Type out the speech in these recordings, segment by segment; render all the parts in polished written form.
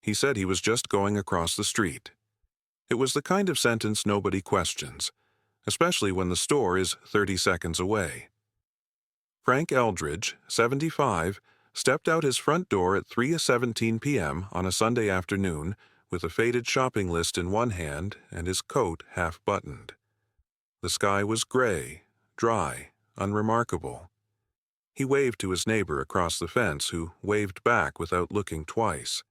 He said he was just going across the street. It was the kind of sentence nobody questions, especially when the store is 30 seconds away. Frank Eldridge, 75, stepped out his front door at 3:17 p.m. on a Sunday afternoon with a faded shopping list in one hand and his coat half buttoned. The sky was gray, dry, unremarkable. He waved to his neighbor across the fence, who waved back without looking twice.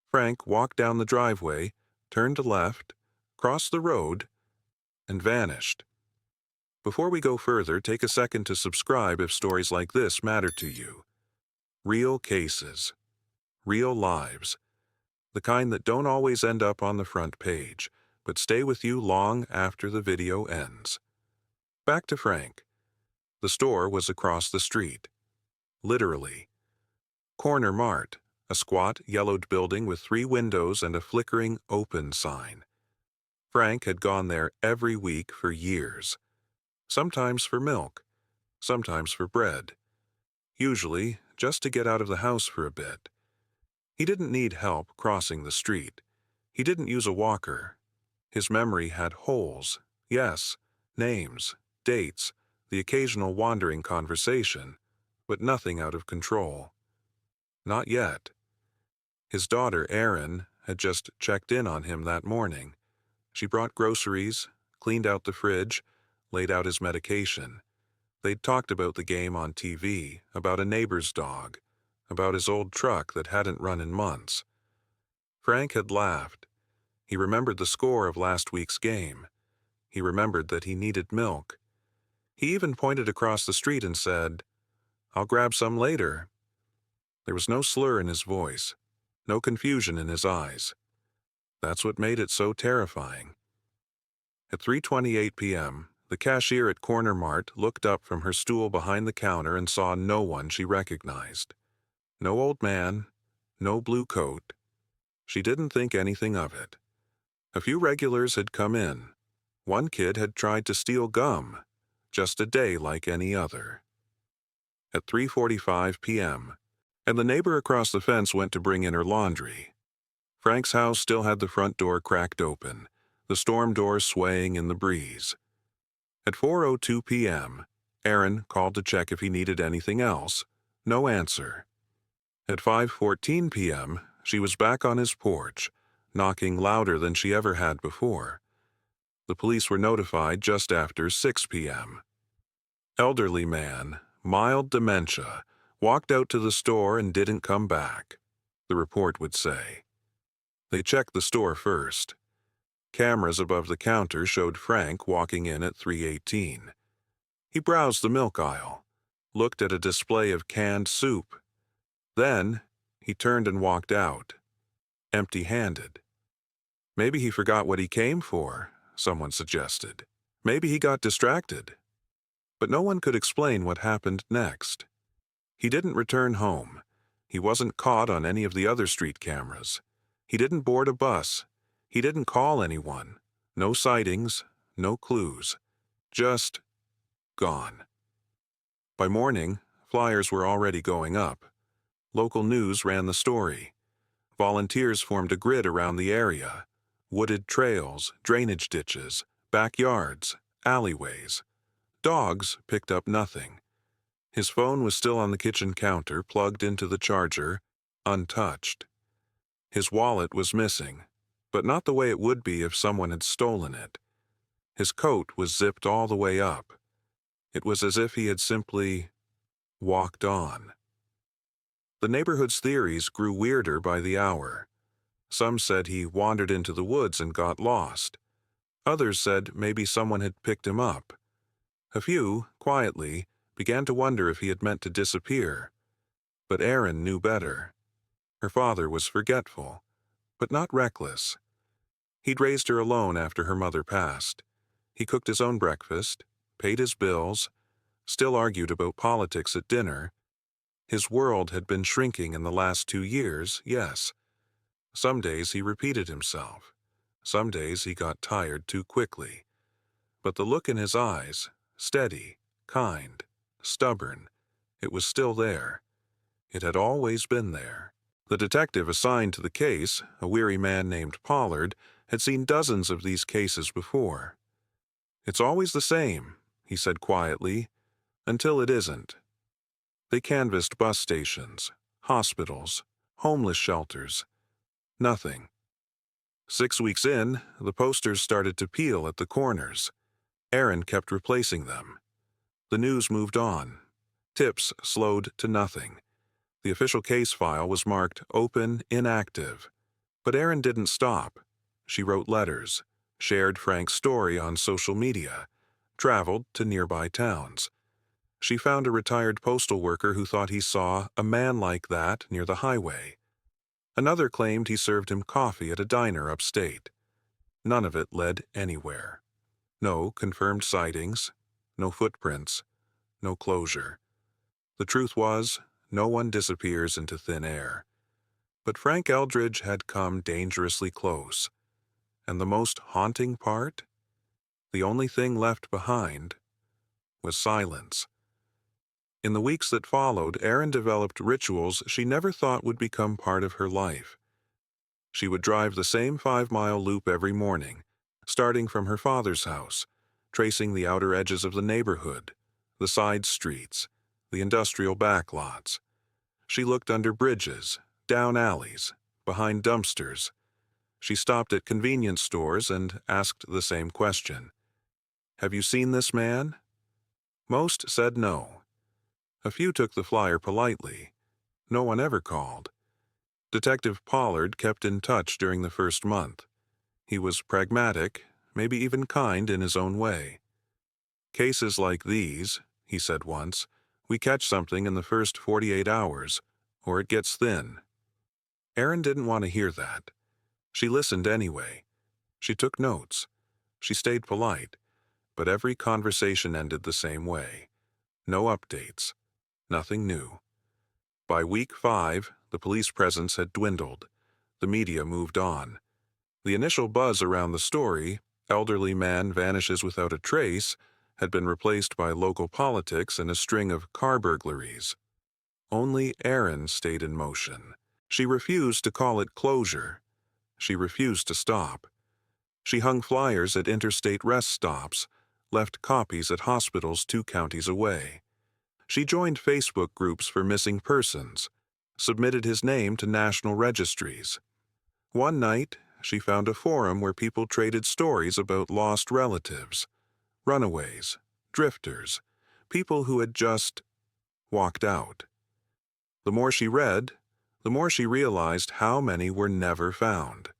Frank walked down the driveway, turned left, crossed the road, and vanished. Before we go further, take a second to subscribe if stories like this matter to you. Real cases. Real lives. The kind that don't always end up on the front page, but stay with you long after the video ends. Back to Frank. The store was across the street. Literally. Corner Mart, a squat, yellowed building with 3 windows and a flickering "open" sign. Frank had gone there every week for years. Sometimes for milk, sometimes for bread. Usually just to get out of the house for a bit. He didn't need help crossing the street. He didn't use a walker. His memory had holes, yes, names, dates, the occasional wandering conversation, but nothing out of control. Not yet. His daughter, Erin, had just checked in on him that morning. She brought groceries, cleaned out the fridge, laid out his medication. They'd talked about the game on TV, about a neighbor's dog, about his old truck that hadn't run in months. Frank had laughed. He remembered the score of last week's game. He remembered that he needed milk. He even pointed across the street and said, "I'll grab some later." There was no slur in his voice, no confusion in his eyes. That's what made it so terrifying. At 3:28 p.m., the cashier at Corner Mart looked up from her stool behind the counter and saw no one she recognized. No old man, no blue coat. She didn't think anything of it. A few regulars had come in. One kid had tried to steal gum. Just a day like any other. At 3:45 p.m., and the neighbor across the fence went to bring in her laundry. Frank's house still had the front door cracked open, the storm door swaying in the breeze. At 4:02 p.m., Erin called to check if he needed anything else. No answer. At 5:14 p.m., she was back on his porch, knocking louder than she ever had before. The police were notified just after 6 p.m. Elderly man, mild dementia, walked out to the store and didn't come back, the report would say. They checked the store first. Cameras above the counter showed Frank walking in at 3:18. He browsed the milk aisle, looked at a display of canned soup. Then he turned and walked out, empty-handed. Maybe he forgot what he came for, someone suggested. Maybe he got distracted. But no one could explain what happened next. He didn't return home. He wasn't caught on any of the other street cameras. He didn't board a bus. He didn't call anyone. No sightings, no clues. Just gone. By morning, flyers were already going up. Local news ran the story. Volunteers formed a grid around the area. Wooded trails, drainage ditches, backyards, alleyways. Dogs picked up nothing. His phone was still on the kitchen counter, plugged into the charger, untouched. His wallet was missing, but not the way it would be if someone had stolen it. His coat was zipped all the way up. It was as if he had simply walked on. The neighborhood's theories grew weirder by the hour. Some said he wandered into the woods and got lost. Others said maybe someone had picked him up. A few, quietly, began to wonder if he had meant to disappear. But Erin knew better. Her father was forgetful, but not reckless. He'd raised her alone after her mother passed. He cooked his own breakfast, paid his bills, still argued about politics at dinner. His world had been shrinking in the last 2 years, yes. Some days he repeated himself. Some days he got tired too quickly. But the look in his eyes, steady, kind, stubborn, it was still there. It had always been there. The detective assigned to the case, a weary man named Pollard, had seen dozens of these cases before. "It's always the same," he said quietly, "until it isn't." They canvassed bus stations, hospitals, homeless shelters. Nothing. 6 weeks in, the posters started to peel at the corners. Aaron kept replacing them. The news moved on. Tips slowed to nothing. The official case file was marked open, inactive. But Erin didn't stop. She wrote letters, shared Frank's story on social media, traveled to nearby towns. She found a retired postal worker who thought he saw a man like that near the highway. Another claimed he served him coffee at a diner upstate. None of it led anywhere. No confirmed sightings, no footprints, no closure. The truth was, no one disappears into thin air. But Frank Eldridge had come dangerously close. And the most haunting part? The only thing left behind was silence. In the weeks that followed, Erin developed rituals she never thought would become part of her life. She would drive the same 5-mile loop every morning, starting from her father's house, tracing the outer edges of the neighborhood, the side streets, the industrial backlots. She looked under bridges, down alleys, behind dumpsters. She stopped at convenience stores and asked the same question. "Have you seen this man?" Most said no. A few took the flyer politely. No one ever called. Detective Pollard kept in touch during the first month. He was pragmatic, maybe even kind in his own way. "Cases like these," he said once, "we catch something in the first 48 hours, or it gets thin." Erin didn't want to hear that. She listened anyway. She took notes. She stayed polite. But every conversation ended the same way. No updates. Nothing new. By week 5, the police presence had dwindled. The media moved on. The initial buzz around the story, "Elderly man vanishes without a trace," had been replaced by local politics and a string of car burglaries. Only Erin stayed in motion. She refused to call it closure. She refused to stop. She hung flyers at interstate rest stops, left copies at hospitals 2 counties away. She joined Facebook groups for missing persons, submitted his name to national registries. One night, she found a forum where people traded stories about lost relatives, runaways, drifters, people who had just walked out. The more she read, the more she realized how many were never found.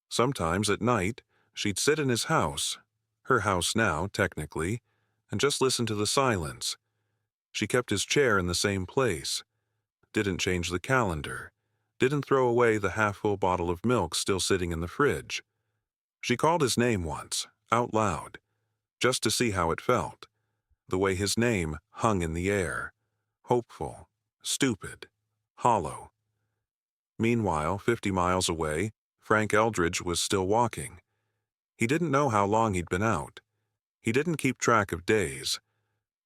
Sometimes at night, she'd sit in his house, her house now, technically, and just listen to the silence. She kept his chair in the same place, didn't change the calendar, didn't throw away the half-full bottle of milk still sitting in the fridge. She called his name once, out loud, just to see how it felt, the way his name hung in the air, hopeful, stupid, hollow. Meanwhile, 50 miles away, Frank Eldridge was still walking. He didn't know how long he'd been out. He didn't keep track of days.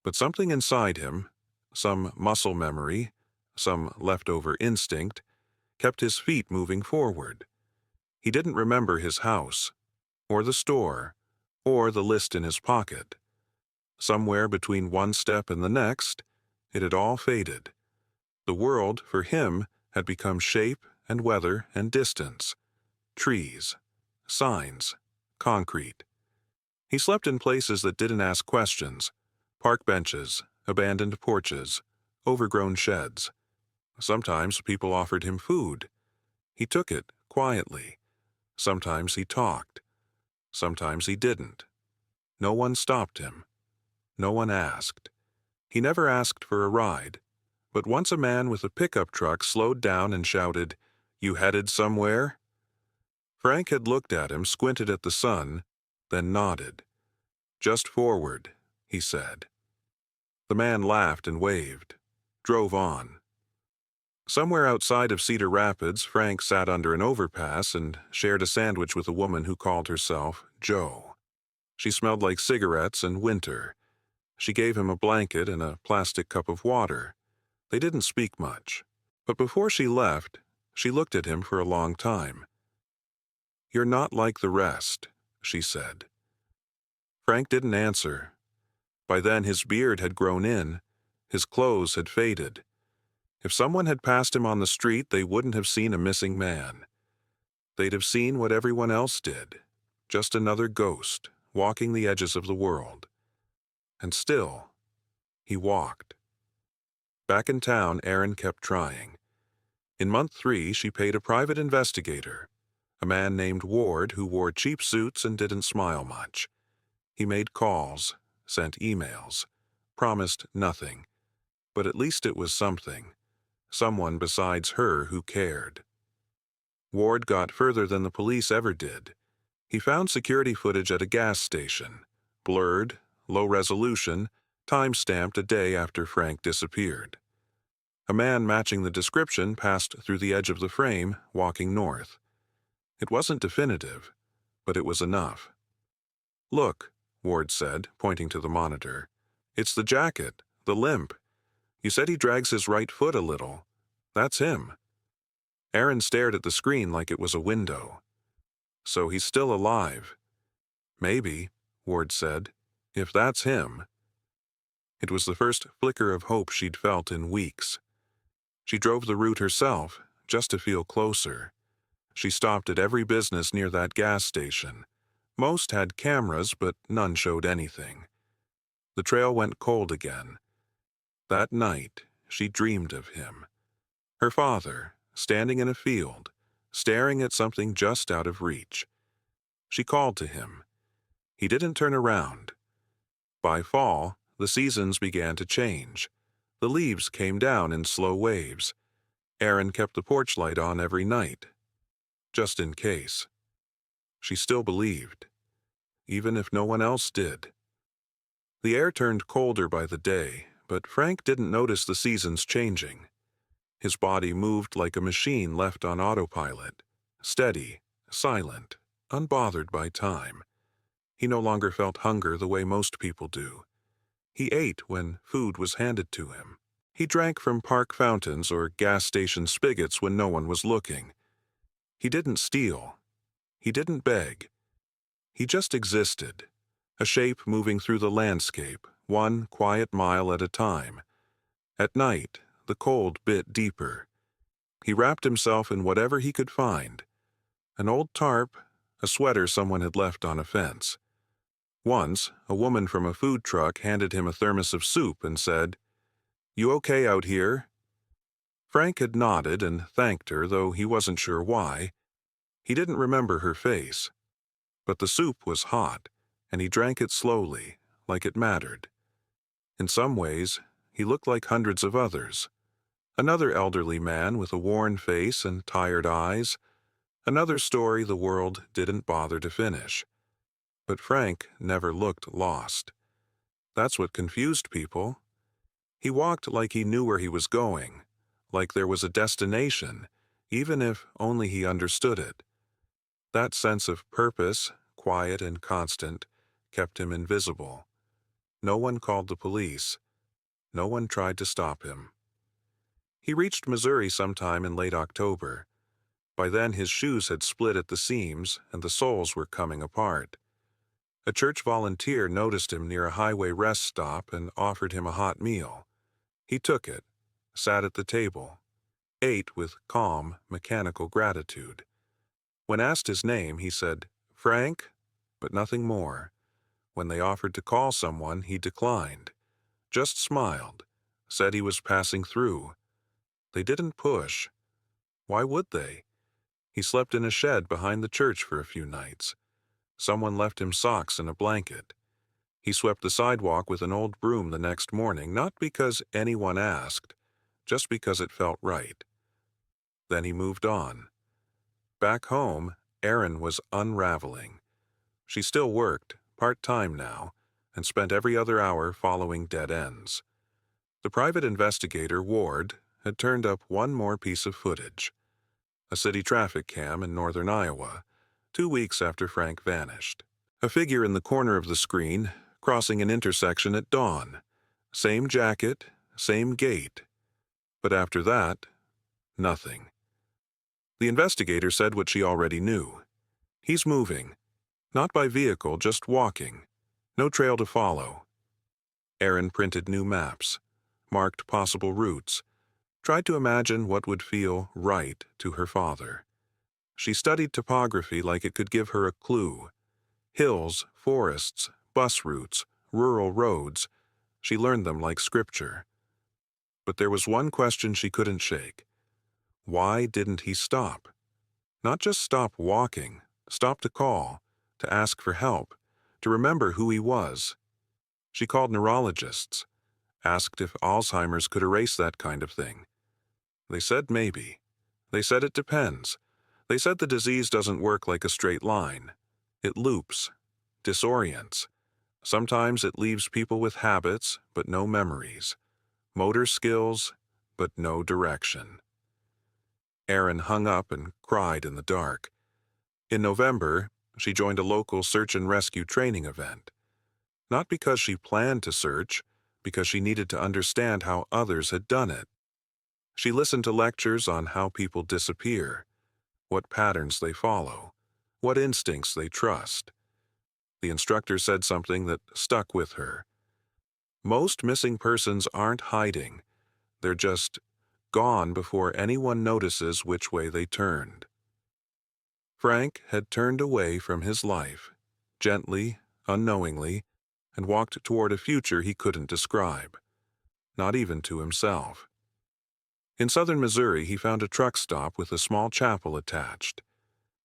But something inside him, some muscle memory, some leftover instinct, kept his feet moving forward. He didn't remember his house, or the store, or the list in his pocket. Somewhere between one step and the next, it had all faded. The world, for him, had become shape and weather and distance. Trees, signs, concrete. He slept in places that didn't ask questions. Park benches, abandoned porches, overgrown sheds. Sometimes people offered him food. He took it quietly. Sometimes he talked. Sometimes he didn't. No one stopped him. No one asked. He never asked for a ride. But once a man with a pickup truck slowed down and shouted, "You headed somewhere?" Frank had looked at him, squinted at the sun, then nodded. "Just forward," he said. The man laughed and waved, drove on. Somewhere outside of Cedar Rapids, Frank sat under an overpass and shared a sandwich with a woman who called herself Jo. She smelled like cigarettes and winter. She gave him a blanket and a plastic cup of water. They didn't speak much. But before she left, She looked at him for a long time. "You're not like the rest," she said. Frank didn't answer. By then his beard had grown in, his clothes had faded. If someone had passed him on the street, they wouldn't have seen a missing man. They'd have seen what everyone else did, just another ghost walking the edges of the world. And still, he walked. Back in town, Erin kept trying. In month 3, she paid a private investigator, a man named Ward who wore cheap suits and didn't smile much. He made calls, sent emails, promised nothing, but at least it was something, someone besides her who cared. Ward got further than the police ever did. He found security footage at a gas station, blurred, low resolution, time-stamped a day after Frank disappeared. A man matching the description passed through the edge of the frame, walking north. It wasn't definitive, but it was enough. "Look," Ward said, pointing to the monitor. "It's the jacket, the limp. You said he drags his right foot a little. That's him." Erin stared at the screen like it was a window. "So he's still alive." "Maybe," Ward said, "if that's him." It was the first flicker of hope she'd felt in weeks. She drove the route herself, just to feel closer. She stopped at every business near that gas station. Most had cameras, but none showed anything. The trail went cold again. That night, she dreamed of him. Her father, standing in a field, staring at something just out of reach. She called to him. He didn't turn around. By fall, the seasons began to change. The leaves came down in slow waves. Erin kept the porch light on every night, just in case. She still believed, even if no one else did. The air turned colder by the day, but Frank didn't notice the seasons changing. His body moved like a machine left on autopilot, steady, silent, unbothered by time. He no longer felt hunger the way most people do. He ate when food was handed to him. He drank from park fountains or gas station spigots when no one was looking. He didn't steal. He didn't beg. He just existed, a shape moving through the landscape, one quiet mile at a time. At night, the cold bit deeper. He wrapped himself in whatever he could find. An old tarp, a sweater someone had left on a fence. Once, a woman from a food truck handed him a thermos of soup and said, "You okay out here?" Frank had nodded and thanked her, though he wasn't sure why. He didn't remember her face. But the soup was hot, and he drank it slowly, like it mattered. In some ways, he looked like hundreds of others. Another elderly man with a worn face and tired eyes. Another story the world didn't bother to finish. But Frank never looked lost. That's what confused people. He walked like he knew where he was going, like there was a destination, even if only he understood it. That sense of purpose, quiet and constant, kept him invisible. No one called the police. No one tried to stop him. He reached Missouri sometime in late October. By then his shoes had split at the seams and the soles were coming apart. A church volunteer noticed him near a highway rest stop and offered him a hot meal. He took it, sat at the table, ate with calm, mechanical gratitude. When asked his name, he said, "Frank," but nothing more. When they offered to call someone, he declined, just smiled, said he was passing through. They didn't push. Why would they? He slept in a shed behind the church for a few nights. Someone left him socks and a blanket. He swept the sidewalk with an old broom the next morning, not because anyone asked, just because it felt right. Then he moved on. Back home, Erin was unraveling. She still worked, part-time now, and spent every other hour following dead ends. The private investigator, Ward, had turned up one more piece of footage. A city traffic cam in northern Iowa, 2 weeks after Frank vanished. A figure in the corner of the screen, crossing an intersection at dawn. Same jacket, same gait. But after that, nothing. The investigator said what she already knew. He's moving. Not by vehicle, just walking. No trail to follow. Erin printed new maps, marked possible routes, tried to imagine what would feel right to her father. She studied topography like it could give her a clue. Hills, forests, bus routes, rural roads. She learned them like scripture. But there was one question she couldn't shake. Why didn't he stop? Not just stop walking, stop to call, to ask for help, to remember who he was. She called neurologists, asked if Alzheimer's could erase that kind of thing. They said maybe. They said it depends. They said the disease doesn't work like a straight line. It loops, disorients. Sometimes it leaves people with habits, but no memories. Motor skills, but no direction. Erin hung up and cried in the dark. In November, she joined a local search and rescue training event. Not because she planned to search, because she needed to understand how others had done it. She listened to lectures on how people disappear, what patterns they follow, what instincts they trust. The instructor said something that stuck with her. Most missing persons aren't hiding. They're just gone before anyone notices which way they turned. Frank had turned away from his life, gently, unknowingly, and walked toward a future he couldn't describe, not even to himself. In southern Missouri, he found a truck stop with a small chapel attached.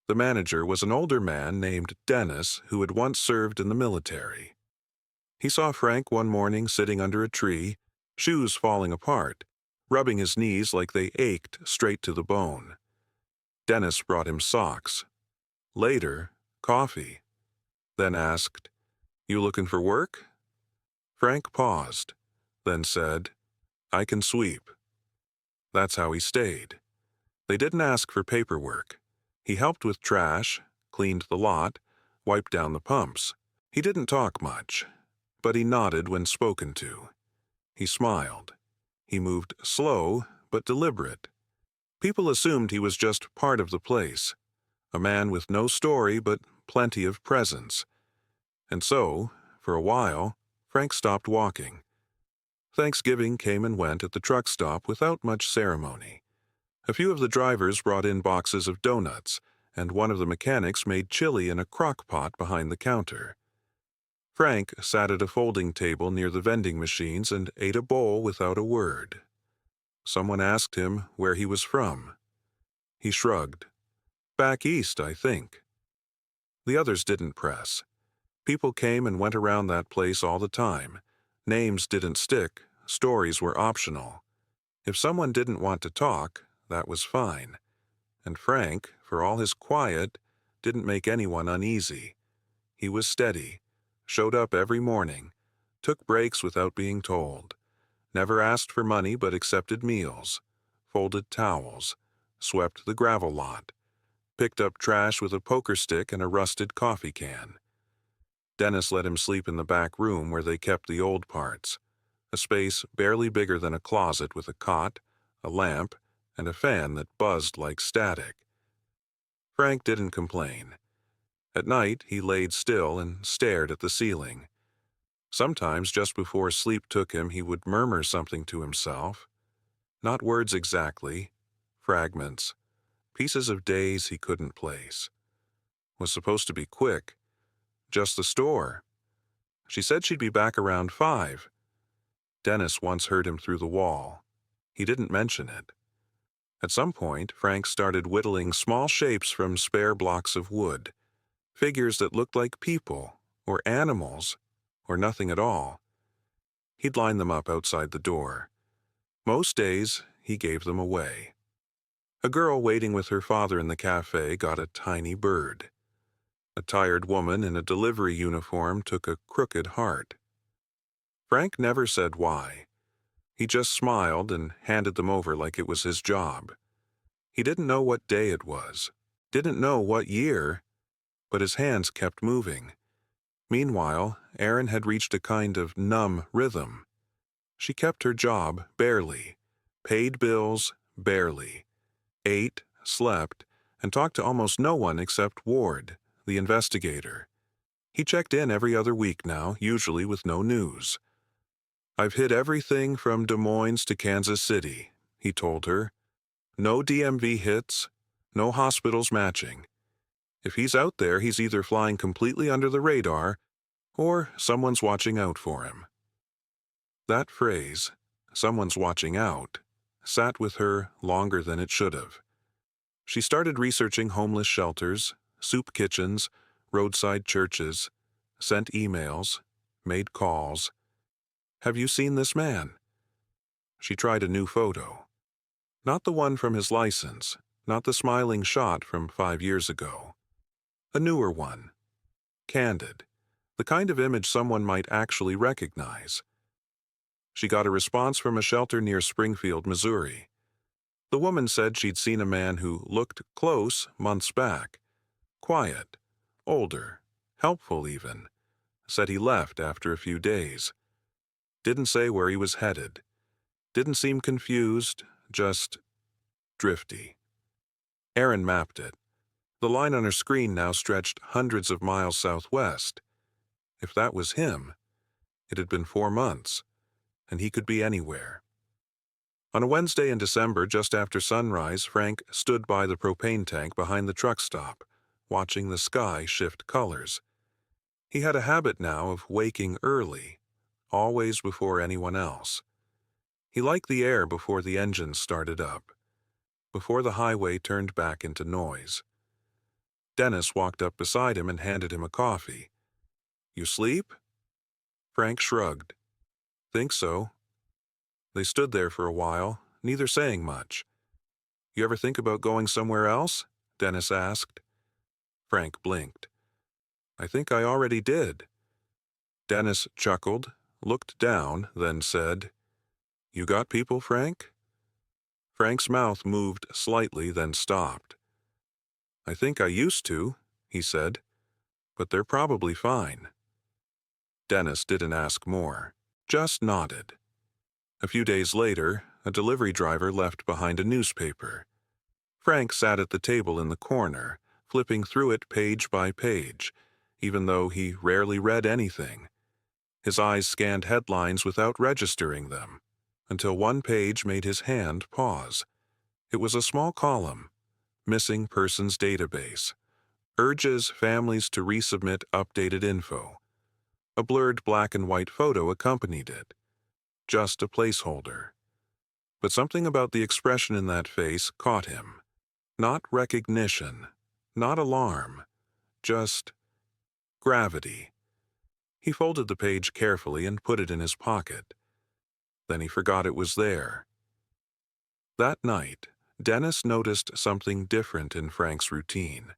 The manager was an older man named Dennis who had once served in the military. He saw Frank one morning sitting under a tree, shoes falling apart, rubbing his knees like they ached straight to the bone. Dennis brought him socks. Later, coffee. Then asked, "You looking for work?" Frank paused, then said, "I can sweep." That's how he stayed. They didn't ask for paperwork. He helped with trash, cleaned the lot, wiped down the pumps. He didn't talk much, but he nodded when spoken to. He smiled. He moved slow but deliberate. People assumed he was just part of the place, a man with no story but plenty of presence. And so, for a while, Frank stopped walking. Thanksgiving came and went at the truck stop without much ceremony. A few of the drivers brought in boxes of donuts, and one of the mechanics made chili in a crock pot behind the counter. Frank sat at a folding table near the vending machines and ate a bowl without a word. Someone asked him where he was from. He shrugged. "Back east, I think." The others didn't press. People came and went around that place all the time. Names didn't stick, stories were optional. If someone didn't want to talk, that was fine. And Frank, for all his quiet, didn't make anyone uneasy. He was steady, showed up every morning, took breaks without being told, never asked for money but accepted meals, folded towels, swept the gravel lot, picked up trash with a poker stick and a rusted coffee can. Dennis let him sleep in the back room where they kept the old parts, a space barely bigger than a closet with a cot, a lamp, and a fan that buzzed like static. Frank didn't complain. At night, he laid still and stared at the ceiling. Sometimes, just before sleep took him, he would murmur something to himself. Not words exactly, fragments, pieces of days he couldn't place. Was supposed to be quick. Just the store. She said she'd be back around 5. Dennis once heard him through the wall. He didn't mention it. At some point, Frank started whittling small shapes from spare blocks of wood, figures that looked like people, or animals, or nothing at all. He'd line them up outside the door. Most days, he gave them away. A girl waiting with her father in the cafe got a tiny bird. A tired woman in a delivery uniform took a crooked heart. Frank never said why. He just smiled and handed them over like it was his job. He didn't know what day it was, didn't know what year, but his hands kept moving. Meanwhile, Erin had reached a kind of numb rhythm. She kept her job barely, paid bills barely, ate, slept, and talked to almost no one except Ward, the investigator. He checked in every other week now, usually with no news. "I've hit everything from Des Moines to Kansas City," he told her. "No DMV hits, no hospitals matching. If he's out there, he's either flying completely under the radar or someone's watching out for him." That phrase, "someone's watching out," sat with her longer than it should have. She started researching homeless shelters, soup kitchens, roadside churches, sent emails, made calls. "Have you seen this man?" She tried a new photo. Not the one from his license, not the smiling shot from 5 years ago. A newer one. Candid. The kind of image someone might actually recognize. She got a response from a shelter near Springfield, Missouri. The woman said she'd seen a man who looked close months back. Quiet, older, helpful even. Said he left after a few days. Didn't say where he was headed. Didn't seem confused, just drifty. Erin mapped it. The line on her screen now stretched hundreds of miles southwest. If that was him, it had been 4 months, and he could be anywhere. On a Wednesday in December, just after sunrise, Frank stood by the propane tank behind the truck stop, watching the sky shift colors. He had a habit now of waking early, always before anyone else. He liked the air before the engines started up, before the highway turned back into noise. Dennis walked up beside him and handed him a coffee. "You sleep?" Frank shrugged. "Think so." They stood there for a while, neither saying much. "You ever think about going somewhere else?" Dennis asked. Frank blinked. "I think I already did." Dennis chuckled, looked down, then said, "You got people, Frank?" Frank's mouth moved slightly, then stopped. "I think I used to," he said, "but they're probably fine." Dennis didn't ask more, just nodded. A few days later, a delivery driver left behind a newspaper. Frank sat at the table in the corner, flipping through it page by page, even though he rarely read anything. His eyes scanned headlines without registering them, until one page made his hand pause. It was a small column, Missing Persons Database. Urges families to resubmit updated info. A blurred black and white photo accompanied it. Just a placeholder. But something about the expression in that face caught him. Not recognition, not alarm, just gravity. He folded the page carefully and put it in his pocket. Then he forgot it was there. That night, Dennis noticed something different in Frank's routine.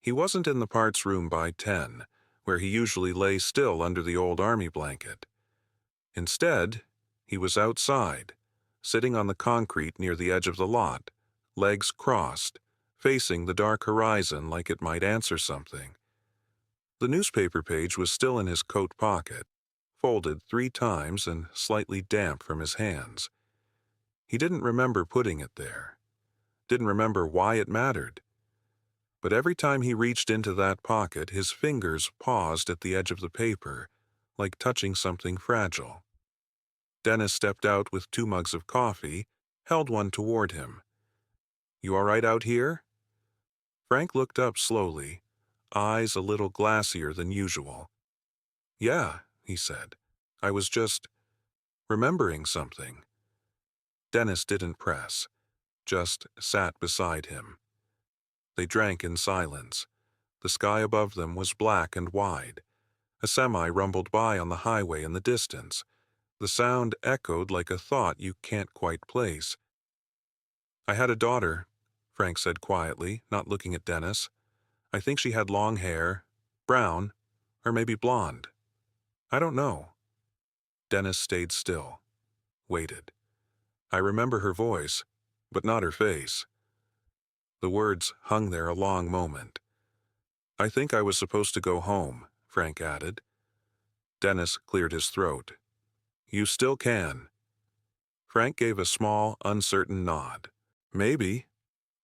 He wasn't in the parts room by 10, where he usually lay still under the old army blanket. Instead, he was outside, sitting on the concrete near the edge of the lot, legs crossed, facing the dark horizon like it might answer something. The newspaper page was still in his coat pocket, folded 3 times and slightly damp from his hands. He didn't remember putting it there, didn't remember why it mattered. But every time he reached into that pocket, his fingers paused at the edge of the paper, like touching something fragile. Dennis stepped out with 2 mugs of coffee, held one toward him. "You all right out here?" Frank looked up slowly, eyes a little glassier than usual. "Yeah," he said. "I was just remembering something." Dennis didn't press, just sat beside him. They drank in silence. The sky above them was black and wide. A semi rumbled by on the highway in the distance. The sound echoed like a thought you can't quite place. "I had a daughter," Frank said quietly, not looking at Dennis. "I think she had long hair, brown, or maybe blonde. I don't know." Dennis stayed still, waited. "I remember her voice, but not her face." The words hung there a long moment. "I think I was supposed to go home," Frank added. Dennis cleared his throat. "You still can." Frank gave a small, uncertain nod. "Maybe.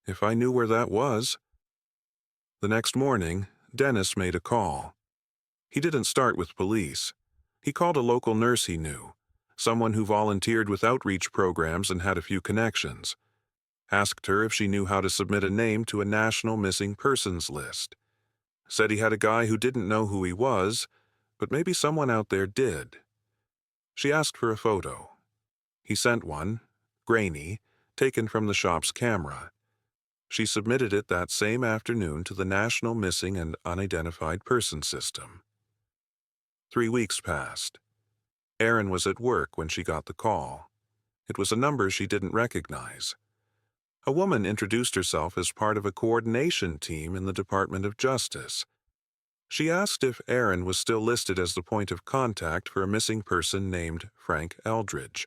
If I knew where that was. The next morning, Dennis made a call. He didn't start with police. He called a local nurse he knew, someone who volunteered with outreach programs and had a few connections. Asked her if she knew how to submit a name to a national missing persons list. Said he had a guy who didn't know who he was, but maybe someone out there did. She asked for a photo. He sent one, grainy, taken from the shop's camera. She submitted it that same afternoon to the National Missing and Unidentified Person System. 3 weeks passed. Erin was at work when she got the call. It was a number she didn't recognize. A woman introduced herself as part of a coordination team in the Department of Justice. She asked if Erin was still listed as the point of contact for a missing person named Frank Eldridge.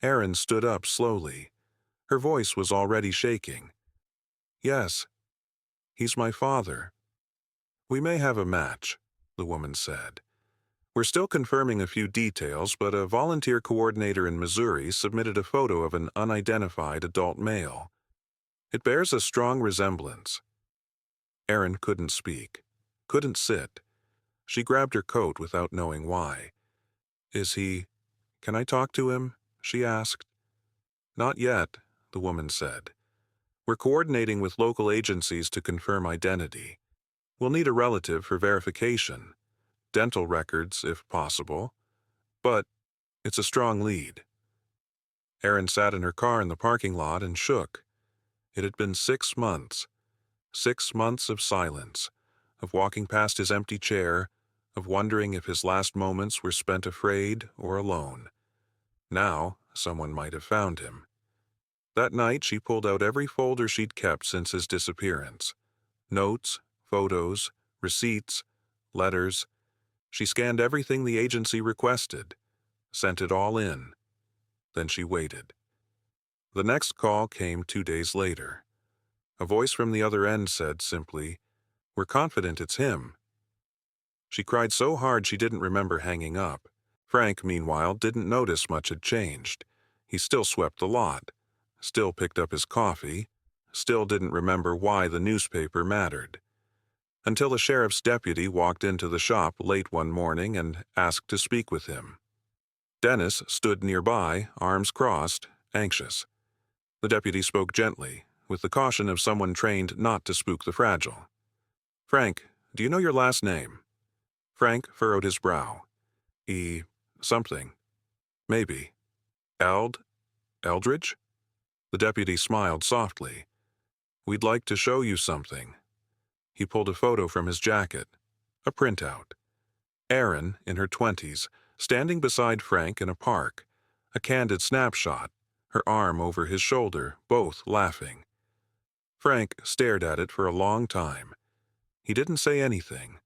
Erin stood up slowly. Her voice was already shaking. "Yes, he's my father." "We may have a match," the woman said. "We're still confirming a few details, but a volunteer coordinator in Missouri submitted a photo of an unidentified adult male. It bears a strong resemblance." Erin couldn't speak, couldn't sit. She grabbed her coat without knowing why. Can I talk to him?" she asked. "Not yet," the woman said. "We're coordinating with local agencies to confirm identity. We'll need a relative for verification. Dental records, if possible. But it's a strong lead." Erin sat in her car in the parking lot and shook. It had been 6 months. 6 months of silence, of walking past his empty chair, of wondering if his last moments were spent afraid or alone. Now, someone might have found him. That night, she pulled out every folder she'd kept since his disappearance. Notes, photos, receipts, letters. She scanned everything the agency requested, sent it all in. Then she waited. The next call came 2 days later. A voice from the other end said simply, "We're confident it's him." She cried so hard she didn't remember hanging up. Frank, meanwhile, didn't notice much had changed. He still swept the lot, still picked up his coffee, still didn't remember why the newspaper mattered. Until a sheriff's deputy walked into the shop late one morning and asked to speak with him. Dennis stood nearby, arms crossed, anxious. The deputy spoke gently, with the caution of someone trained not to spook the fragile. "Frank, do you know your last name?" Frank furrowed his brow. Something. Maybe. Eldridge? The deputy smiled softly. "We'd like to show you something." He pulled a photo from his jacket, a printout. Erin, in her 20s, standing beside Frank in a park, a candid snapshot, her arm over his shoulder, both laughing. Frank stared at it for a long time. He didn't say anything,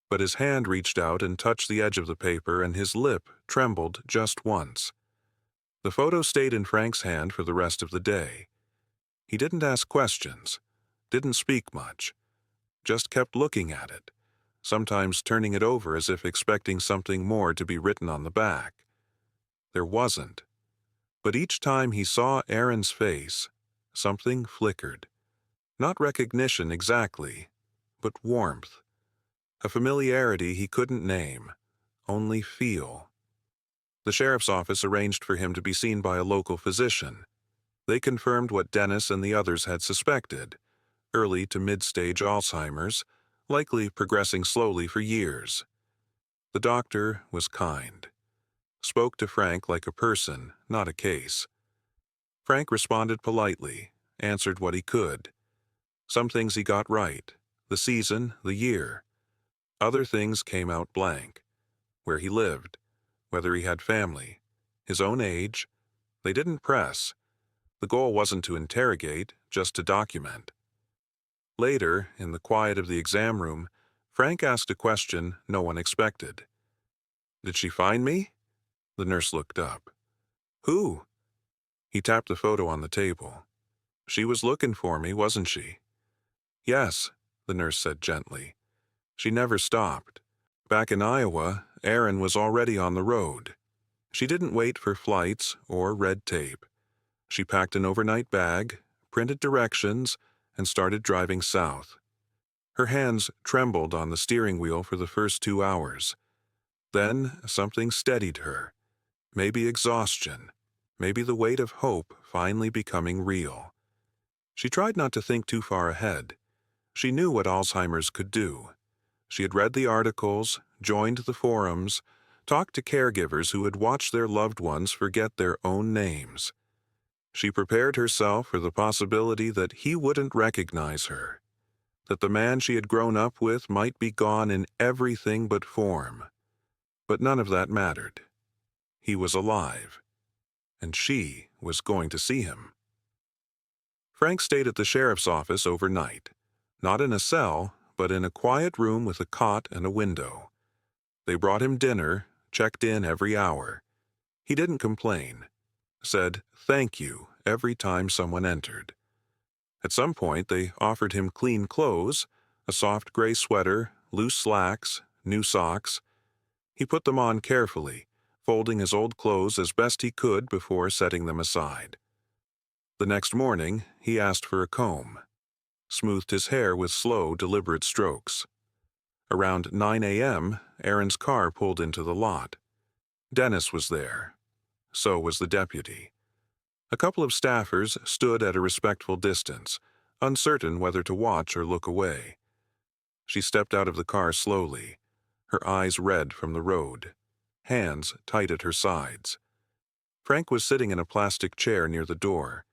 but his hand reached out and touched the edge of the paper and his lip trembled just once. The photo stayed in Frank's hand for the rest of the day. He didn't ask questions, didn't speak much, just kept looking at it, sometimes turning it over as if expecting something more to be written on the back. There wasn't. But each time he saw Erin's face, something flickered. Not recognition exactly, but warmth. A familiarity he couldn't name, only feel. The sheriff's office arranged for him to be seen by a local physician. They confirmed what Dennis and the others had suspected: early to mid-stage Alzheimer's, likely progressing slowly for years. The doctor was kind. Spoke to Frank like a person, not a case. Frank responded politely, answered what he could. Some things he got right, the season, the year. Other things came out blank. Where he lived, whether he had family, his own age. They didn't press. The goal wasn't to interrogate, just to document. Later, in the quiet of the exam room, Frank asked a question no one expected. "Did she find me?" The nurse looked up. "Who?" He tapped the photo on the table. "She was looking for me, wasn't she?" "Yes," the nurse said gently. "She never stopped. Back in Iowa, Erin was already on the road. She didn't wait for flights or red tape. She packed an overnight bag, printed directions, and started driving south. Her hands trembled on the steering wheel for the first 2 hours. Then something steadied her. Maybe exhaustion. Maybe the weight of hope finally becoming real. She tried not to think too far ahead. She knew what Alzheimer's could do. She had read the articles, joined the forums, talked to caregivers who had watched their loved ones forget their own names. She prepared herself for the possibility that he wouldn't recognize her, that the man she had grown up with might be gone in everything but form. But none of that mattered. He was alive, and she was going to see him. Frank stayed at the sheriff's office overnight, not in a cell, but in a quiet room with a cot and a window. They brought him dinner, checked in every hour. He didn't complain, said thank you every time someone entered. At some point, they offered him clean clothes, a soft gray sweater, loose slacks, new socks. He put them on carefully, folding his old clothes as best he could before setting them aside. The next morning, he asked for a comb, smoothed his hair with slow, deliberate strokes. Around 9 a.m., Aaron's car pulled into the lot. Dennis was there. So was the deputy. A couple of staffers stood at a respectful distance, uncertain whether to watch or look away. She stepped out of the car slowly, her eyes red from the road, hands tight at her sides. Frank was sitting in a plastic chair near the door.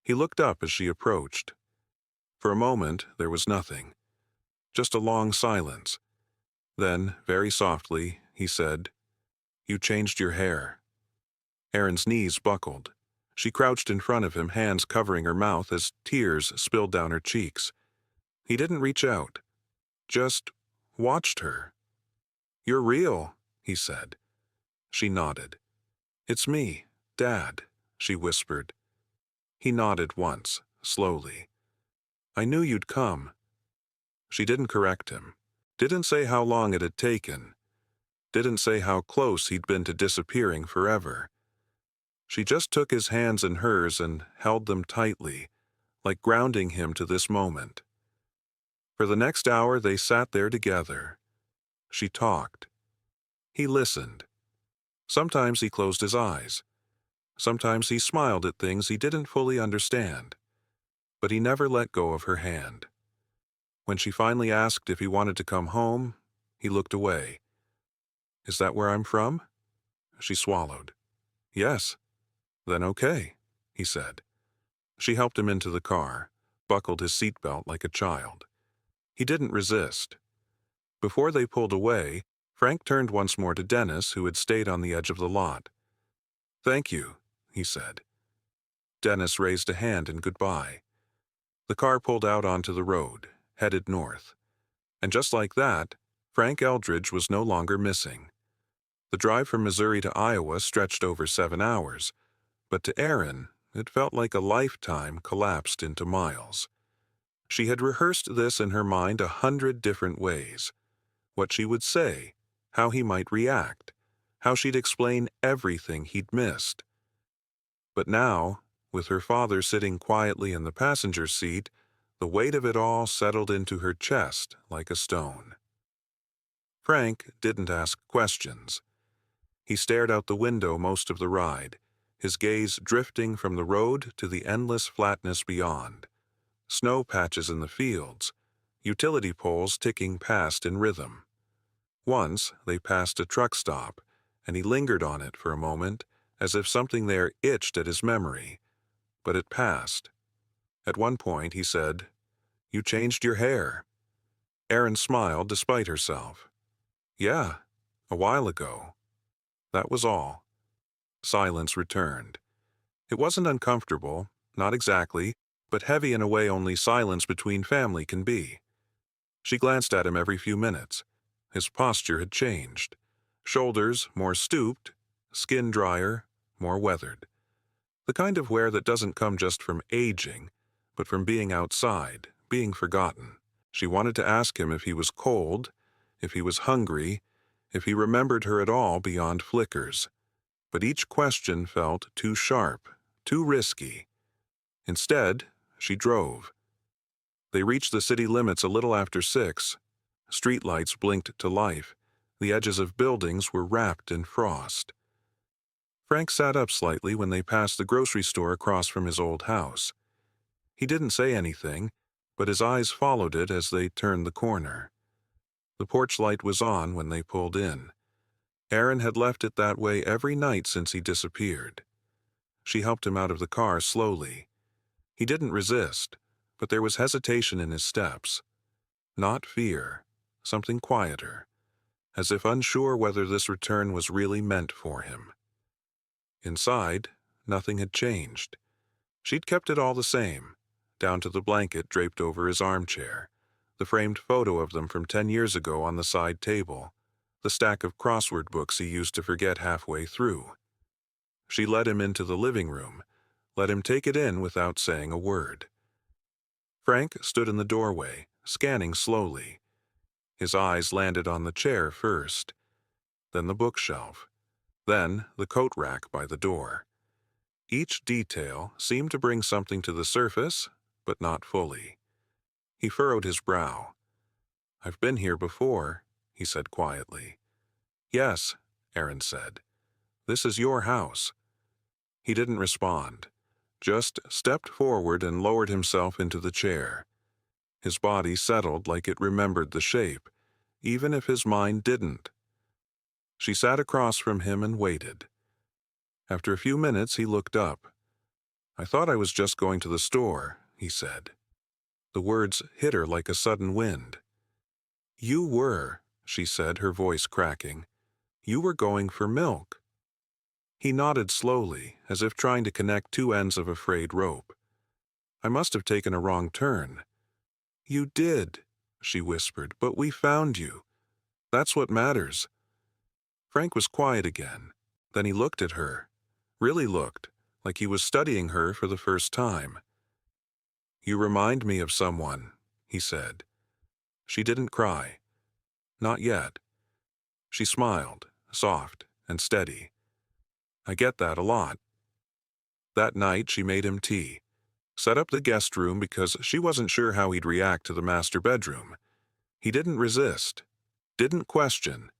He looked up as she approached. For a moment, there was nothing, just a long silence. Then, very softly, he said, "You changed your hair." Erin's knees buckled. She crouched in front of him, hands covering her mouth as tears spilled down her cheeks. He didn't reach out, just watched her. "You're real," he said. She nodded. "It's me, Dad," she whispered. He nodded once, slowly. "I knew you'd come." She didn't correct him, didn't say how long it had taken, didn't say how close he'd been to disappearing forever. She just took his hands in hers and held them tightly, like grounding him to this moment. For the next hour they sat there together. She talked. He listened. Sometimes he closed his eyes. Sometimes he smiled at things he didn't fully understand. But he never let go of her hand. When she finally asked if he wanted to come home, he looked away. "Is that where I'm from?" She swallowed. "Yes." "Then okay," he said. She helped him into the car, buckled his seatbelt like a child. He didn't resist. Before they pulled away, Frank turned once more to Dennis, who had stayed on the edge of the lot. "Thank you," he said. Dennis raised a hand in goodbye. The car pulled out onto the road, headed north. And just like that, Frank Eldridge was no longer missing. The drive from Missouri to Iowa stretched over 7 hours, but to Erin, it felt like a lifetime collapsed into miles. She had rehearsed this in her mind 100 different ways. What she would say, how he might react, how she'd explain everything he'd missed. But now, with her father sitting quietly in the passenger seat, the weight of it all settled into her chest like a stone. Frank didn't ask questions. He stared out the window most of the ride, his gaze drifting from the road to the endless flatness beyond. Snow patches in the fields, utility poles ticking past in rhythm. Once they passed a truck stop, and he lingered on it for a moment, as if something there itched at his memory. But it passed. At one point he said, "You changed your hair." Erin smiled despite herself. "Yeah, a while ago." That was all. Silence returned. It wasn't uncomfortable, not exactly, but heavy in a way only silence between family can be. She glanced at him every few minutes. His posture had changed. Shoulders more stooped, skin drier, more weathered. The kind of wear that doesn't come just from aging, but from being outside, being forgotten. She wanted to ask him if he was cold, if he was hungry, if he remembered her at all beyond flickers. But each question felt too sharp, too risky. Instead, she drove. They reached the city limits a little after 6. Streetlights blinked to life. The edges of buildings were wrapped in frost. Frank sat up slightly when they passed the grocery store across from his old house. He didn't say anything, but his eyes followed it as they turned the corner. The porch light was on when they pulled in. Erin had left it that way every night since he disappeared. She helped him out of the car slowly. He didn't resist, but there was hesitation in his steps. Not fear, something quieter, as if unsure whether this return was really meant for him. Inside, nothing had changed. She'd kept it all the same, down to the blanket draped over his armchair, the framed photo of them from 10 years ago on the side table, the stack of crossword books he used to forget halfway through. She led him into the living room, let him take it in without saying a word. Frank stood in the doorway, scanning slowly. His eyes landed on the chair first, then the bookshelf, then the coat rack by the door. Each detail seemed to bring something to the surface, but not fully. He furrowed his brow. "I've been here before," he said quietly. "Yes," Erin said. "This is your house." He didn't respond, just stepped forward and lowered himself into the chair. His body settled like it remembered the shape, even if his mind didn't. She sat across from him and waited. After a few minutes, he looked up. "I thought I was just going to the store," he said. The words hit her like a sudden wind. "You were," she said, her voice cracking. "You were going for milk." He nodded slowly, as if trying to connect two ends of a frayed rope. "I must have taken a wrong turn." "You did," she whispered, "but we found you. That's what matters." Frank was quiet again. Then he looked at her. Really looked, like he was studying her for the first time. "You remind me of someone," he said. She didn't cry. Not yet. She smiled, soft and steady. "I get that a lot." That night she made him tea, set up the guest room because she wasn't sure how he'd react to the master bedroom. He didn't resist, didn't question,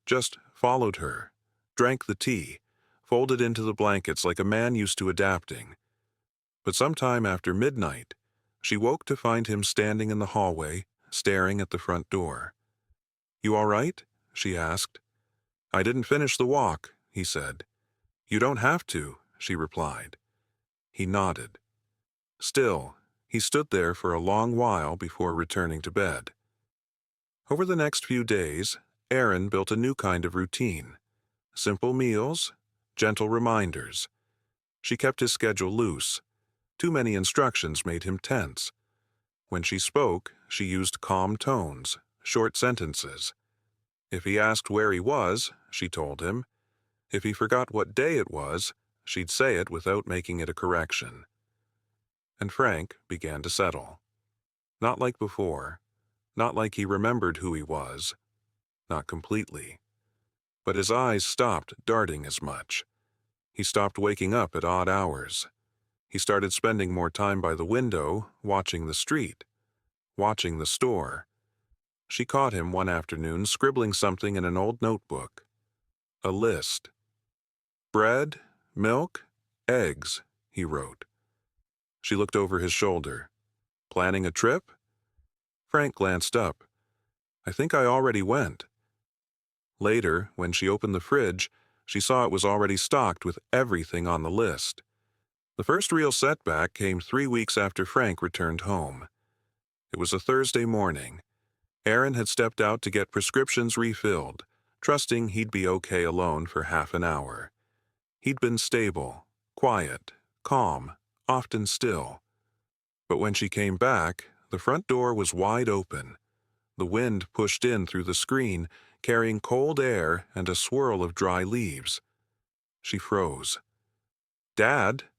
just followed her, drank the tea, folded into the blankets like a man used to adapting. But sometime after midnight, she woke to find him standing in the hallway, staring at the front door. "You all right?" she asked. "I didn't finish the walk," he said. "You don't have to," she replied. He nodded. Still, he stood there for a long while before returning to bed. Over the next few days, Erin built a new kind of routine. Simple meals, gentle reminders. She kept his schedule loose. Too many instructions made him tense. When she spoke, she used calm tones, short sentences. If he asked where he was, she told him. If he forgot what day it was, she'd say it without making it a correction. And Frank began to settle. Not like before, not like he remembered who he was, not completely. But his eyes stopped darting as much. He stopped waking up at odd hours. He started spending more time by the window, watching the street, watching the store. She caught him one afternoon scribbling something in an old notebook. A list. "Bread, milk, eggs," he wrote. She looked over his shoulder. "Planning a trip?" Frank glanced up. "I think I already went." Later, when she opened the fridge, she saw it was already stocked with everything on the list. The first real setback came 3 weeks after Frank returned home. It was a Thursday morning. Erin had stepped out to get prescriptions refilled, trusting he'd be okay alone for half an hour. He'd been stable, quiet, calm, often still. But when she came back, the front door was wide open. The wind pushed in through the screen, carrying cold air and a swirl of dry leaves. She froze. "Dad?"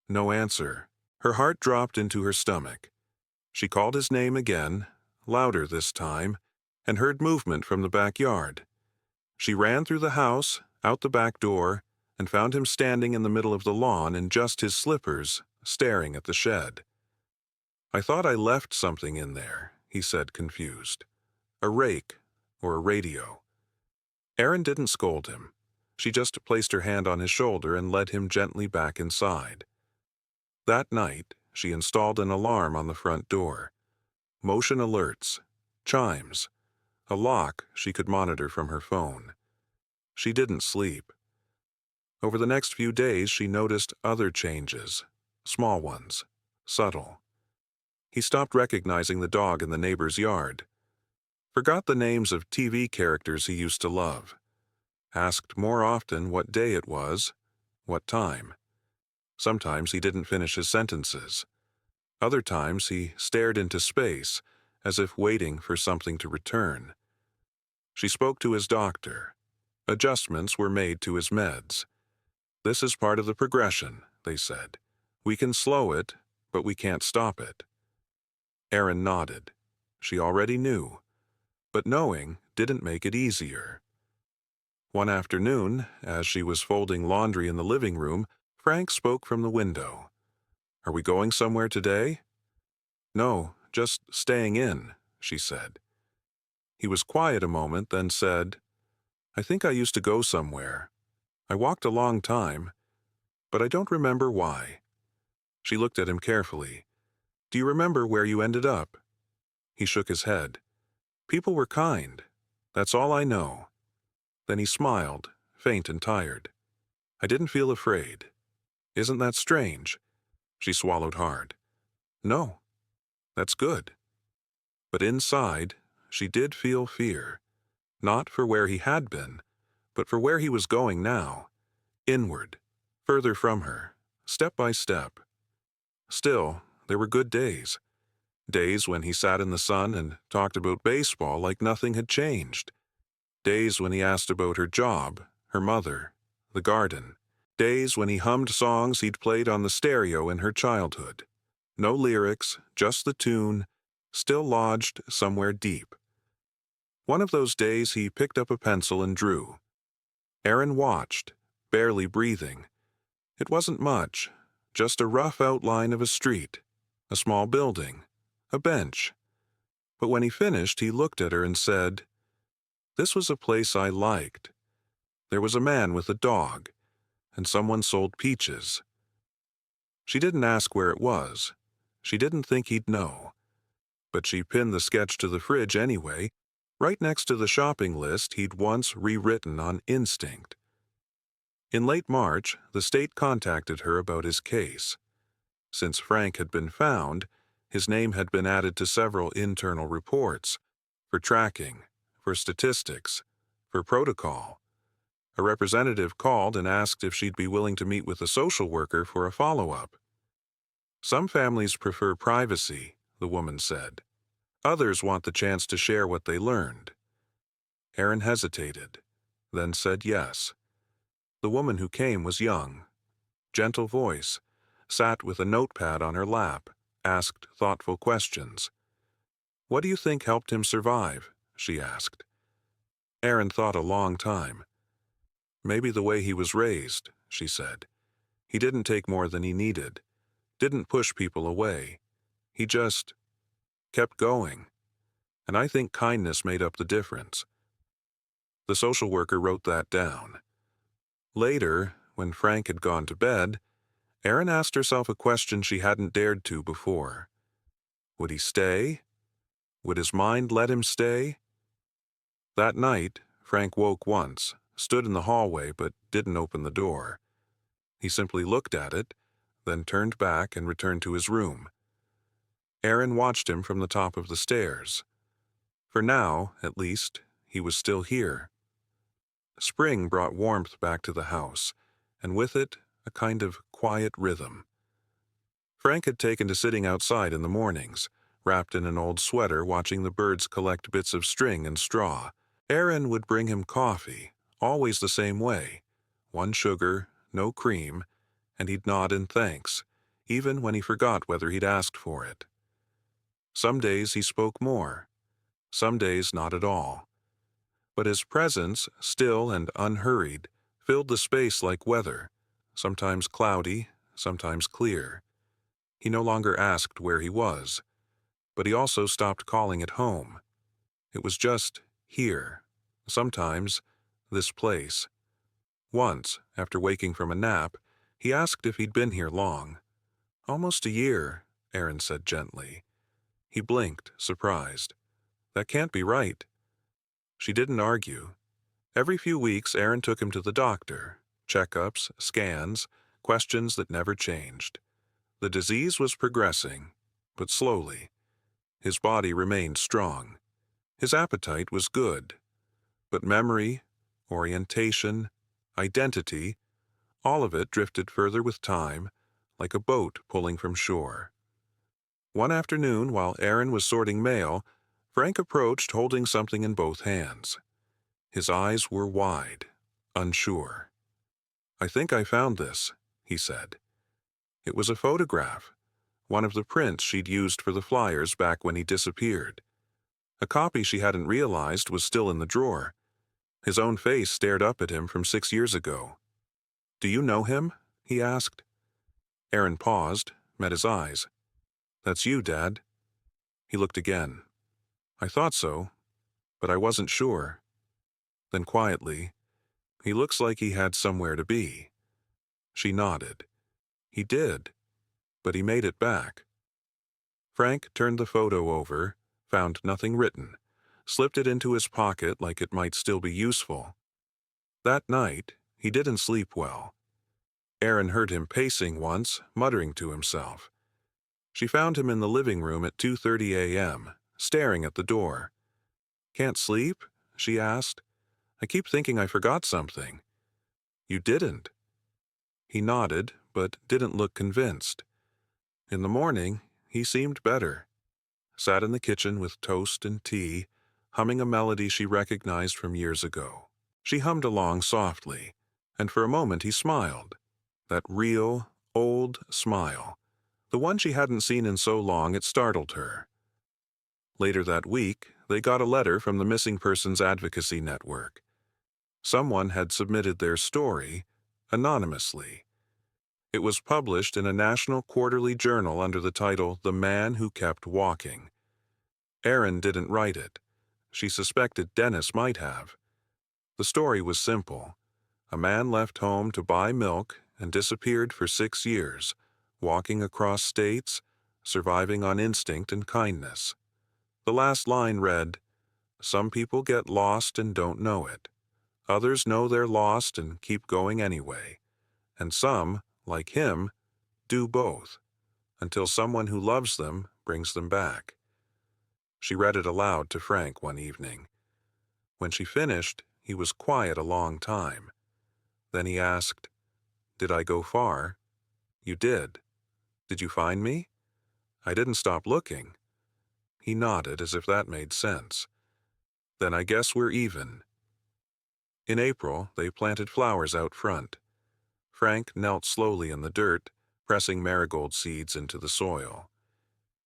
No answer. Her heart dropped into her stomach. She called his name again, louder this time, and heard movement from the backyard. She ran through the house, out the back door, and found him standing in the middle of the lawn in just his slippers, staring at the shed. "I thought I left something in there," he said, confused. "A rake or a radio." Erin didn't scold him. She just placed her hand on his shoulder and led him gently back inside. That night, she installed an alarm on the front door. Motion alerts, chimes, a lock she could monitor from her phone. She didn't sleep. Over the next few days, she noticed other changes, small ones, subtle. He stopped recognizing the dog in the neighbor's yard, forgot the names of TV characters he used to love, asked more often what day it was, what time. Sometimes he didn't finish his sentences. Other times he stared into space, as if waiting for something to return. She spoke to his doctor. Adjustments were made to his meds. "This is part of the progression," they said. "We can slow it, but we can't stop it." Erin nodded. She already knew, but knowing didn't make it easier. One afternoon, as she was folding laundry in the living room, Frank spoke from the window. "Are we going somewhere today?" "No, just staying in," she said. He was quiet a moment, then said, "I think I used to go somewhere. I walked a long time, but I don't remember why." She looked at him carefully. "Do you remember where you ended up?" He shook his head. "People were kind. That's all I know." Then he smiled, faint and tired. "I didn't feel afraid. Isn't that strange?" She swallowed hard. "No, that's good." But inside, she did feel fear. Not for where he had been, but for where he was going now. Inward, further from her, step by step. Still, there were good days. Days when he sat in the sun and talked about baseball like nothing had changed. Days when he asked about her job, her mother, the garden. Days when he hummed songs he'd played on the stereo in her childhood. No lyrics, just the tune, still lodged somewhere deep. One of those days he picked up a pencil and drew. Erin watched, barely breathing. It wasn't much, just a rough outline of a street, a small building, a bench. But when he finished, he looked at her and said, "This was a place I liked. There was a man with a dog, and someone sold peaches." She didn't ask where it was. She didn't think he'd know. But she pinned the sketch to the fridge anyway, right next to the shopping list he'd once rewritten on instinct. In late March, the state contacted her about his case. Since Frank had been found, his name had been added to several internal reports, for tracking, for statistics, for protocol. A representative called and asked if she'd be willing to meet with a social worker for a follow-up. "Some families prefer privacy," the woman said. "Others want the chance to share what they learned." Erin hesitated, then said yes. The woman who came was young. Gentle voice, sat with a notepad on her lap, asked thoughtful questions. "What do you think helped him survive?" she asked. Erin thought a long time. "Maybe the way he was raised," she said. "He didn't take more than he needed, didn't push people away. He just kept going. And I think kindness made up the difference." The social worker wrote that down. Later, when Frank had gone to bed, Erin asked herself a question she hadn't dared to before. Would he stay? Would his mind let him stay? That night, Frank woke once, stood in the hallway but didn't open the door. He simply looked at it, then turned back and returned to his room. Erin watched him from the top of the stairs. For now, at least, he was still here. Spring brought warmth back to the house, and with it, a kind of quiet rhythm. Frank had taken to sitting outside in the mornings, wrapped in an old sweater, watching the birds collect bits of string and straw. Erin would bring him coffee, always the same way. 1 sugar, no cream, and he'd nod in thanks, even when he forgot whether he'd asked for it. Some days he spoke more, some days not at all. But his presence, still and unhurried, filled the space like weather, sometimes cloudy, sometimes clear. He no longer asked where he was, but he also stopped calling it home. It was just here, sometimes this place. Once, after waking from a nap, he asked if he'd been here long. "Almost a year," Aaron said gently. He blinked, surprised. "That can't be right." She didn't argue. Every few weeks, Aaron took him to the doctor. Checkups, scans, questions that never changed. The disease was progressing, but slowly. His body remained strong. His appetite was good. But memory, orientation, identity, all of it drifted further with time, like a boat pulling from shore. One afternoon, while Aaron was sorting mail, Frank approached holding something in both hands. His eyes were wide, unsure. "I think I found this," he said. It was a photograph, one of the prints she'd used for the flyers back when he disappeared. A copy she hadn't realized was still in the drawer. His own face stared up at him from 6 years ago. "Do you know him?" he asked. Aaron paused, met his eyes. "That's you, Dad." He looked again. "I thought so, but I wasn't sure." Then quietly, "He looks like he had somewhere to be." She nodded. "He did, but he made it back." Frank turned the photo over, found nothing written, slipped it into his pocket like it might still be useful. That night, he didn't sleep well. Aaron heard him pacing once, muttering to himself. She found him in the living room at 2:30 a.m., staring at the door. "Can't sleep?" she asked. "I keep thinking I forgot something." "You didn't." He nodded, but didn't look convinced. In the morning, he seemed better. Sat in the kitchen with toast and tea, humming a melody she recognized from years ago. She hummed along softly, and for a moment he smiled. That real, old smile. The one she hadn't seen in so long it startled her. Later that week, they got a letter from the Missing Persons Advocacy Network. Someone had submitted their story anonymously. It was published in a national quarterly journal under the title "The Man Who Kept Walking." Aaron didn't write it. She suspected Dennis might have. The story was simple. A man left home to buy milk and disappeared for 6 years, walking across states, surviving on instinct and kindness. The last line read, "Some people get lost and don't know it. Others know they're lost and keep going anyway. And some, like him, do both, until someone who loves them brings them back." She read it aloud to Frank one evening. When she finished, he was quiet a long time. Then he asked, "Did I go far?" "You did. Did you find me?" "I didn't stop looking." He nodded as if that made sense. "Then I guess we're even." In April, they planted flowers out front. Frank knelt slowly in the dirt, pressing marigold seeds into the soil.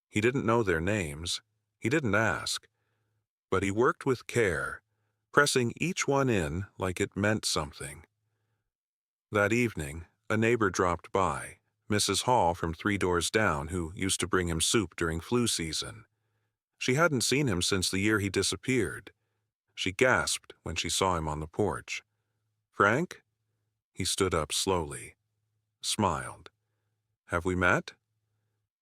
He didn't know their names. He didn't ask. But he worked with care, pressing each one in like it meant something. That evening, a neighbor dropped by, Mrs. Hall from 3 doors down, who used to bring him soup during flu season. She hadn't seen him since the year he disappeared. She gasped when she saw him on the porch. "Frank?" He stood up slowly, smiled. "Have we met?"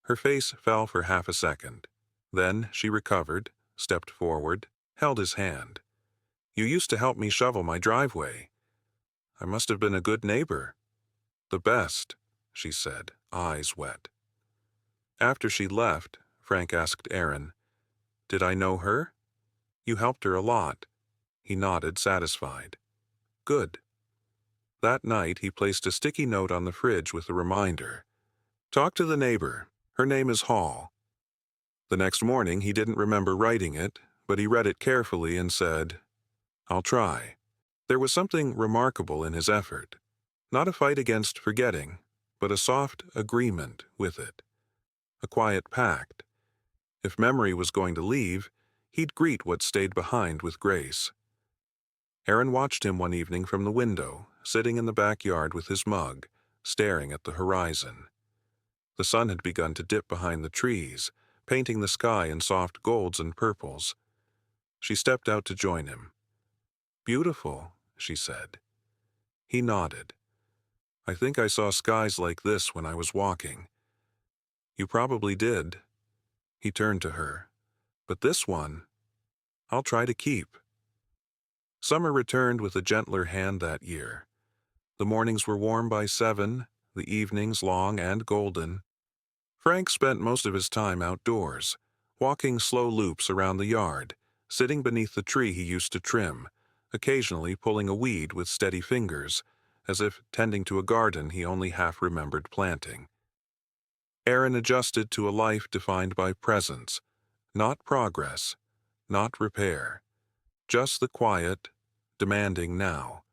Her face fell for half a second. Then she recovered, stepped forward, held his hand. "You used to help me shovel my driveway. I must have been a good neighbor." "The best," she said, eyes wet. After she left, Frank asked Aaron, "Did I know her?" "You helped her a lot." He nodded, satisfied. "Good." That night, he placed a sticky note on the fridge with a reminder. "Talk to the neighbor. Her name is Hall." The next morning, he didn't remember writing it, but he read it carefully and said, "I'll try." There was something remarkable in his effort. Not a fight against forgetting, but a soft agreement with it. A quiet pact. If memory was going to leave, he'd greet what stayed behind with grace. Aaron watched him one evening from the window, sitting in the backyard with his mug, staring at the horizon. The sun had begun to dip behind the trees, painting the sky in soft golds and purples. She stepped out to join him. "Beautiful," she said. He nodded. "I think I saw skies like this when I was walking." "You probably did." He turned to her. "But this one, I'll try to keep." Summer returned with a gentler hand that year. The mornings were warm by 7, the evenings long and golden. Frank spent most of his time outdoors, walking slow loops around the yard, sitting beneath the tree he used to trim, occasionally pulling a weed with steady fingers, as if tending to a garden he only half remembered planting. Erin adjusted to a life defined by presence, not progress, not repair, just the quiet, demanding now.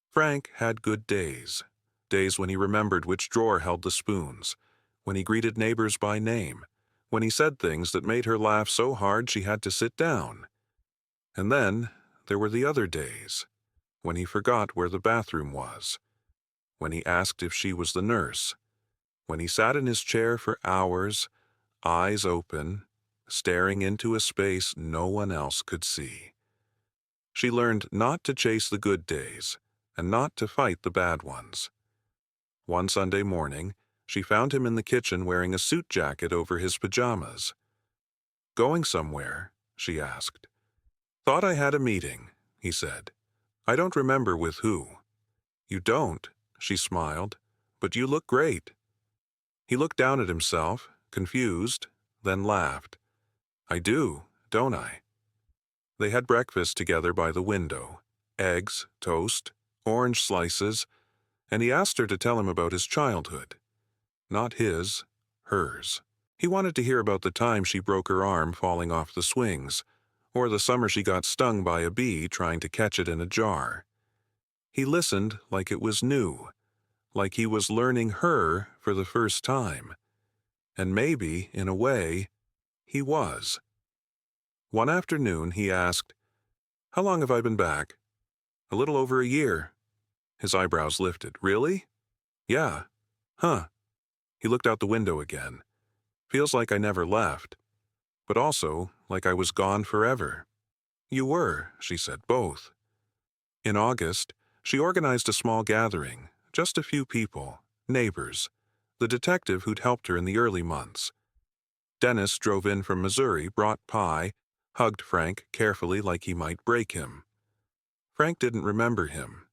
Frank had good days, days when he remembered which drawer held the spoons, when he greeted neighbors by name, when he said things that made her laugh so hard she had to sit down. And then there were the other days, when he forgot where the bathroom was, when he asked if she was the nurse, when he sat in his chair for hours, eyes open, staring into a space no one else could see. She learned not to chase the good days and not to fight the bad ones. One Sunday morning, she found him in the kitchen wearing a suit jacket over his pajamas. "Going somewhere?" she asked. "Thought I had a meeting," he said. "I don't remember with who." "You don't," she smiled, "but you look great." He looked down at himself, confused, then laughed. "I do, don't I?" They had breakfast together by the window, eggs, toast, orange slices, and he asked her to tell him about his childhood. Not his, hers. He wanted to hear about the time she broke her arm falling off the swings, or the summer she got stung by a bee trying to catch it in a jar. He listened like it was new, like he was learning her for the first time. And maybe, in a way, he was. One afternoon, he asked, "How long have I been back?" "A little over a year." His eyebrows lifted. "Really?" "Yeah." "Huh." He looked out the window again. "Feels like I never left, but also like I was gone forever." "You were," she said, "both." In August, she organized a small gathering, just a few people, neighbors, the detective who'd helped her in the early months. Dennis drove in from Missouri, brought pie, hugged Frank carefully like he might break him. Frank didn't remember him,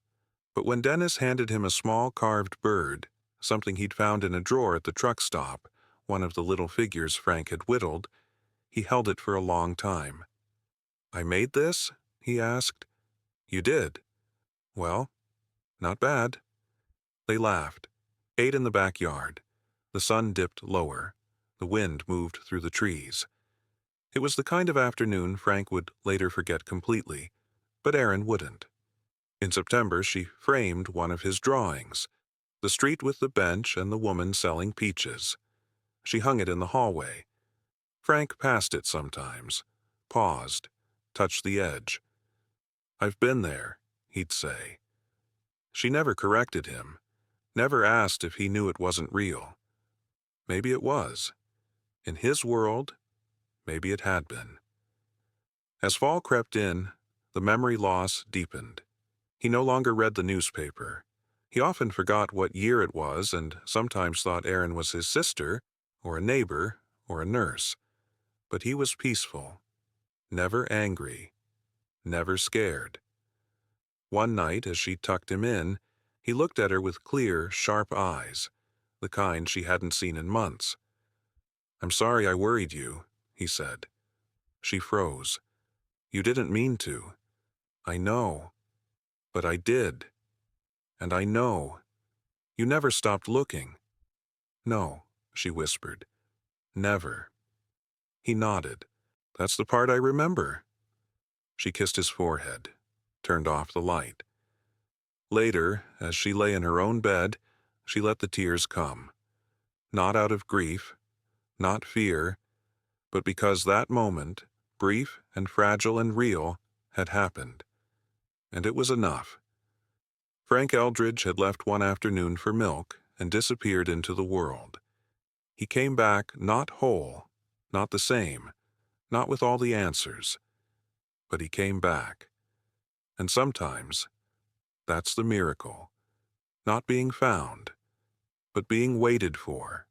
but when Dennis handed him a small carved bird, something he'd found in a drawer at the truck stop, one of the little figures Frank had whittled, he held it for a long time. "I made this?" he asked. "You did? Well, not bad." They laughed, ate in the backyard. The sun dipped lower. The wind moved through the trees. It was the kind of afternoon Frank would later forget completely, but Erin wouldn't. In September, she framed one of his drawings, the street with the bench and the woman selling peaches. She hung it in the hallway. Frank passed it sometimes, paused, touched the edge. "I've been there," he'd say. She never corrected him, never asked if he knew it wasn't real. Maybe it was. In his world, maybe it had been. As fall crept in, the memory loss deepened. He no longer read the newspaper. He often forgot what year it was and sometimes thought Erin was his sister, or a neighbor, or a nurse. But he was peaceful, never angry, never scared. One night, as she tucked him in, he looked at her with clear, sharp eyes, the kind she hadn't seen in months. "I'm sorry I worried you," he said. She froze. "You didn't mean to." "I know. But I did. And I know. You never stopped looking." "No," she whispered. "Never." He nodded. "That's the part I remember." She kissed his forehead, turned off the light. Later, as she lay in her own bed, she let the tears come. Not out of grief, not fear, but because that moment, brief and fragile and real, had happened. And it was enough. Frank Eldridge had left one afternoon for milk and disappeared into the world. He came back not whole, not the same, not with all the answers, but he came back. And sometimes, that's the miracle. Not being found, but being waited for.